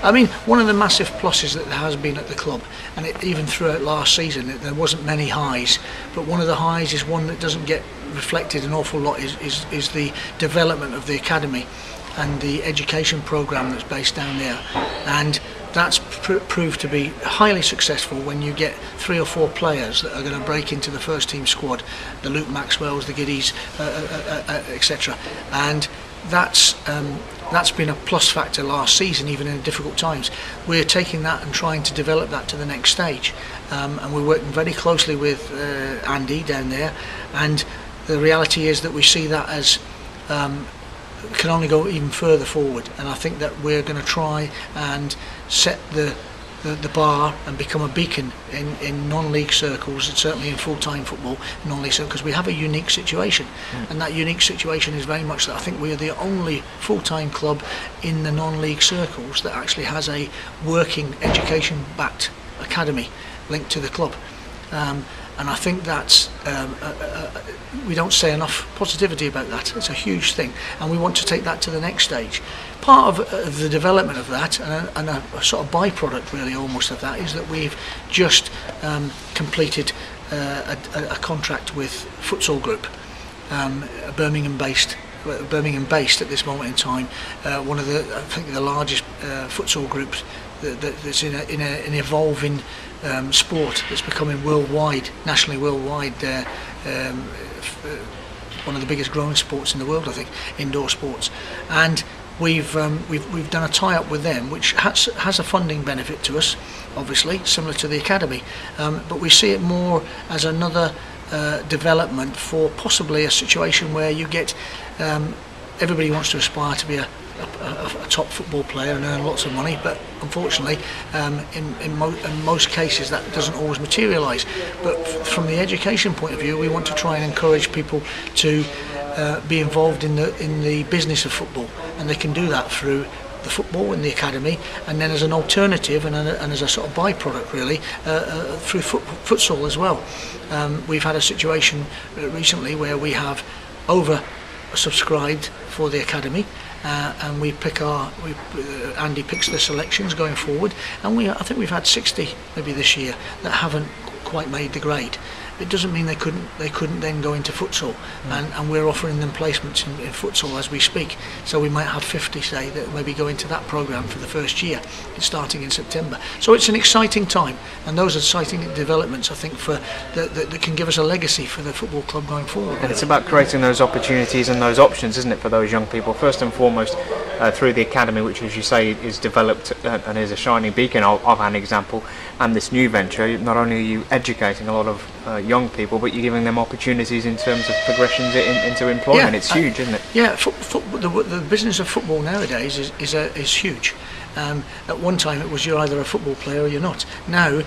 I mean, one of the massive pluses that there has been at the club, and even throughout last season, there wasn't many highs, but one of the highs is one that doesn't get reflected an awful lot is the development of the academy and the education programme that's based down there, and that's proved to be highly successful when you get 3 or 4 players that are going to break into the first team squad, the Luke Maxwells, the Giddies, etc. And that's been a plus factor last season, even in difficult times. We're taking that and trying to develop that to the next stage, and we're working very closely with Andy down there, and the reality is that we see that as can only go even further forward, and I think that we're going to try and set the bar and become a beacon in non-league circles, and certainly in full-time football non-league circles, because we have a unique situation, and that unique situation is very much that I think we are the only full-time club in the non-league circles that actually has a working education-backed academy linked to the club. And I think that's we don't say enough positivity about that. It's a huge thing, and we want to take that to the next stage. Part of the development of that, and a sort of byproduct really almost of that, is that we've just completed a contract with Futsal Group, Birmingham based at this moment in time, one of the, I think, the largest futsal groups that's in an evolving sport that's becoming worldwide, nationally worldwide, one of the biggest growing sports in the world, I think, indoor sports. And we've done a tie-up with them, which has a funding benefit to us, obviously, similar to the academy, but we see it more as another development for possibly a situation where you get everybody wants to aspire to be a top football player and earn lots of money, but unfortunately in most cases that doesn't always materialise. But from the education point of view, we want to try and encourage people to be involved in the business of football, and they can do that through the football in the academy, and then as an alternative and as a sort of byproduct really through futsal as well. We've had a situation recently where we have over-subscribed for the academy, and Andy picks the selections going forward, and I think we've had 60 maybe this year that haven't quite made the grade. It doesn't mean they couldn't then go into futsal, and we're offering them placements in futsal as we speak. So we might have 50, say, that maybe go into that programme for the first year. It's starting in September. So it's an exciting time, and those are exciting developments, I think, that can give us a legacy for the football club going forward. And it's about creating those opportunities and those options, isn't it, for those young people? First and foremost, through the academy, which, as you say, is developed and is a shining beacon of an example. And this new venture, not only are you educating a lot of young people, but you're giving them opportunities in terms of progressions into employment. Yeah, it's huge, isn't it? Yeah, the business of football nowadays is huge. At one time it was you're either a football player or you're not. Now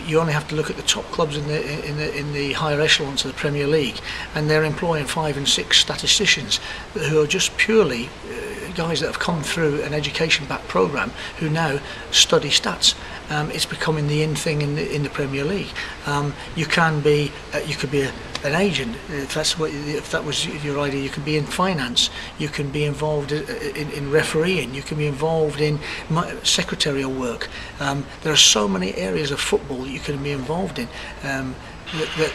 you only have to look at the top clubs in the higher echelons of the Premier League, and they're employing 5 and 6 statisticians who are just purely guys that have come through an education-backed programme who now study stats. It's becoming the in thing in the Premier League. You could be an agent if that was your idea. You can be in finance. You can be involved in refereeing. You can be involved in secretarial work. There are so many areas of football that you can be involved in.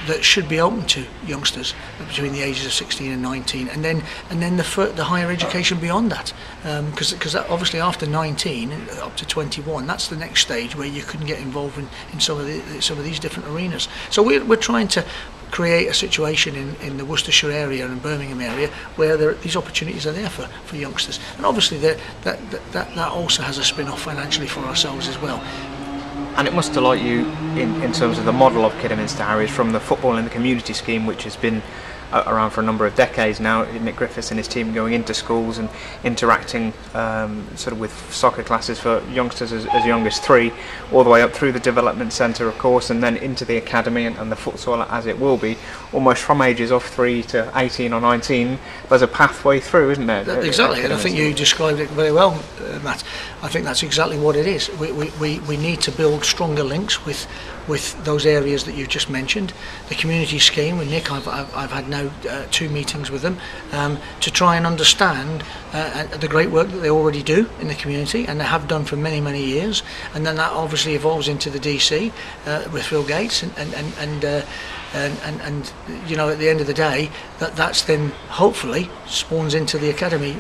That should be open to youngsters between the ages of 16 and 19, and then the higher education beyond that, because obviously after 19 up to 21, that's the next stage where you can get involved in some of these different arenas. So we're trying to create a situation in the Worcestershire area and Birmingham area where these opportunities are there for youngsters, and obviously that also has a spin-off financially for ourselves as well. And it must delight you in terms of the model of Kidderminster Harriers, from the football in the community scheme, which has been around for a number of decades now. Nick Griffiths and his team going into schools and interacting sort of with soccer classes for youngsters as young as 3, all the way up through the development centre, of course, and then into the academy and the futsal as it will be, almost from ages of 3 to 18 or 19. There's a pathway through, isn't there? Exactly, and I think you described it very well, Matt. I think that's exactly what it is. We need to build stronger links with those areas that you just mentioned. The community scheme with Nick, I've had now 2 meetings with them to try and understand the great work that they already do in the community, and they have done for many years. And then that obviously evolves into the DC with Phil Gates, and you know, at the end of the day, that's then hopefully spawns into the academy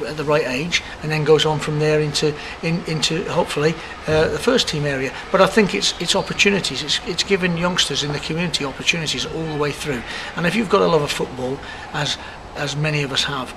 at the right age, and then goes on from there into hopefully the first team area. But I think it's opportunities. It's giving youngsters in the community opportunities all the way through. And if you've got a love of football, as many of us have,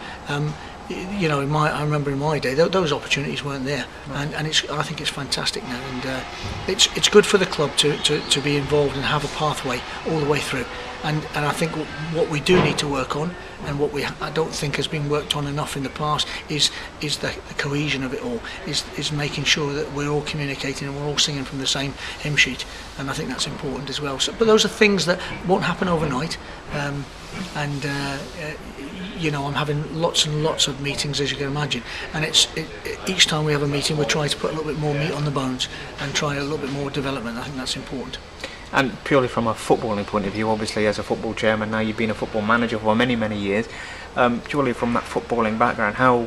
you know, I remember in my day those opportunities weren't there, and I think it's fantastic now, and it's good for the club to be involved and have a pathway all the way through. And I think what we do need to work on, and what I don't think has been worked on enough in the past, is the cohesion of it all, is making sure that we're all communicating and we're all singing from the same hymn sheet, and I think that's important as well. So, but those are things that won't happen overnight, you know, I'm having lots and lots of meetings, as you can imagine, and each time we have a meeting we try to put a little bit more meat on the bones and try a little bit more development. I think that's important. And purely from a footballing point of view, obviously as a football chairman, now you've been a football manager for many years, purely from that footballing background, how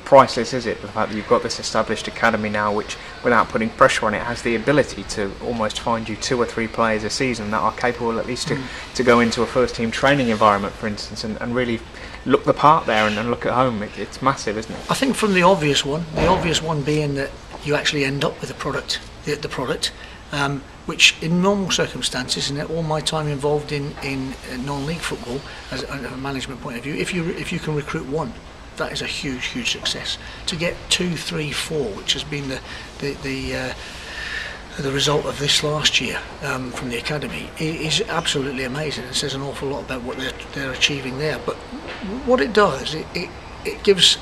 priceless is it, the fact that you've got this established academy now, which, without putting pressure on it, has the ability to almost find you 2 or 3 players a season that are capable at least to go into a first team training environment, for instance, and really look the part there and look at home. It's massive, isn't it? I think from the obvious one being that you actually end up with a product, the product, which in normal circumstances, and all my time involved in non-league football, as a management point of view, if you can recruit 1, that is a huge success. To get 2, 3, 4, which has been the result of this last year from the academy, is absolutely amazing, and says an awful lot about what they're achieving there. But what it does, it gives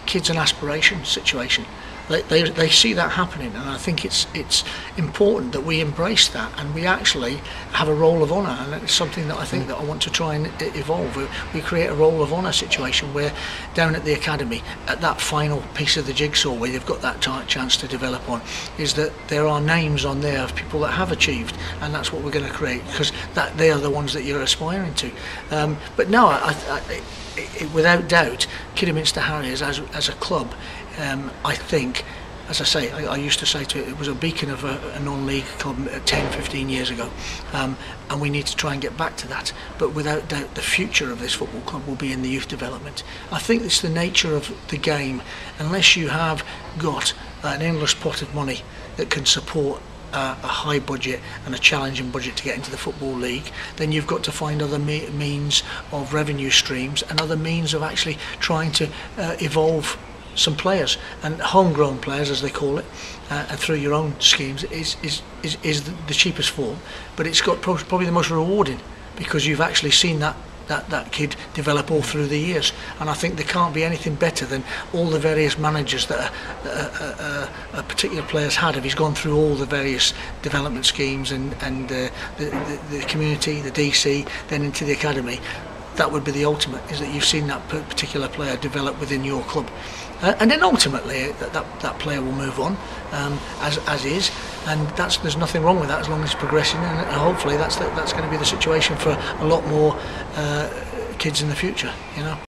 kids an aspiration situation. They see that happening, and I think it's important that we embrace that, and we actually have a roll of honour, and it's something that I think that I want to try and evolve. We create a roll of honour situation where down at the academy, at that final piece of the jigsaw where they've got that chance to develop on, is that there are names on there of people that have achieved, and that's what we're going to create, because they are the ones that you're aspiring to. But no, without doubt, Kidderminster Harriers as a club, I think, as I say, I used to say it was a beacon of a non-league club 10-15 years ago, and we need to try and get back to that. But without doubt, the future of this football club will be in the youth development. I think it's the nature of the game. Unless you have got an endless pot of money that can support a high budget and a challenging budget to get into the Football League, then you've got to find other means of revenue streams and other means of actually trying to evolve some players, and homegrown players, as they call it, and through your own schemes is the cheapest form, but it's got probably the most rewarding, because you've actually seen that kid develop all through the years. And I think there can't be anything better than all the various managers that a particular player's had, if he's gone through all the various development schemes and the community, the DC, then into the academy. That would be the ultimate, is that you've seen that particular player develop within your club, and then ultimately that player will move on as is, and there's nothing wrong with that as long as it's progressing, and hopefully that's going to be the situation for a lot more kids in the future, you know.